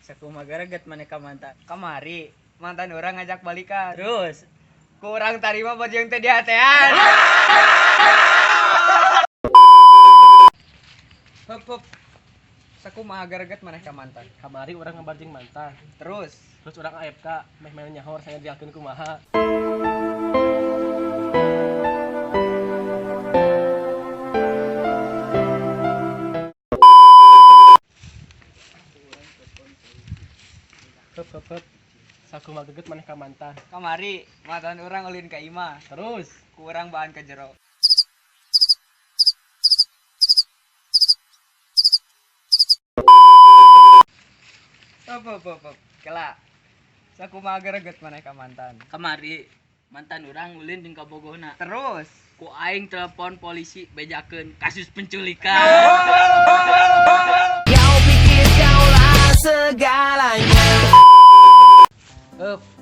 Sakumaha garaget maneh ka mantan. Kamari mantan orang ngajak balikan. Terus Kurang tarima baju yang tadi hatean. Hop. Sakumaha garaget maneh ka mantan. Kamari orang ngebarjing mantan. Terus Orang AFK meh main nyaho saya diakeun kumaha. Hop. Sakumaha geget maneh ka mantan. kamari mantan orang ulin ka imah. Terus Kurang bahan ke jero. Hop. Kela. Sakumaha garaget maneh ka mantan. kamari mantan urang ulin jeung kabogona. Terus Ku aing telepon polisi bejakeun kasus penculikan.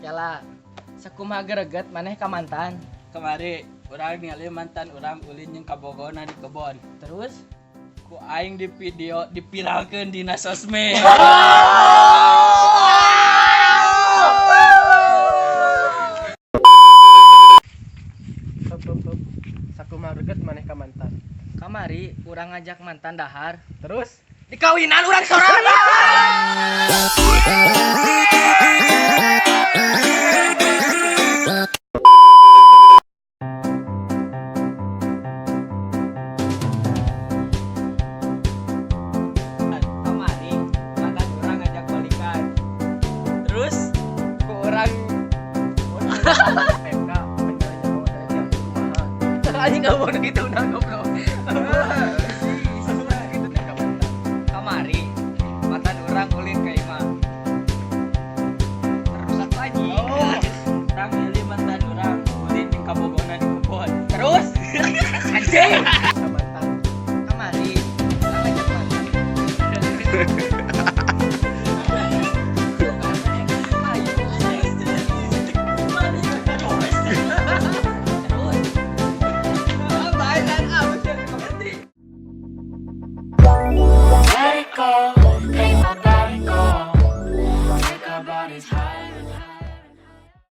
Kela sakumaha gereget maneh ka mantan. Kamari urang ningali mantan urang ulin jeung kabogona di kebon. Terus Ku aing di video dipiralkeun dina sosmed. hop. Sakumaha geget maneh ka mantan. kamari urang ngajak mantan dahar. Terus Dikawinan urang sorangan. Kamari mantan urang ngajak balikan. Terus Ku urang AFK meh main nyaho saya diakeun kumaha. anjing ngomong gitu udah goblok. Gitu teh ka mantan. Kamari mantan urang ulin ka imah. Terus satu lagi. urang milih mantan urang ulin jeung kabogona di kebon. Terus anjing Ka mantan. kamari urang ngajak mantan.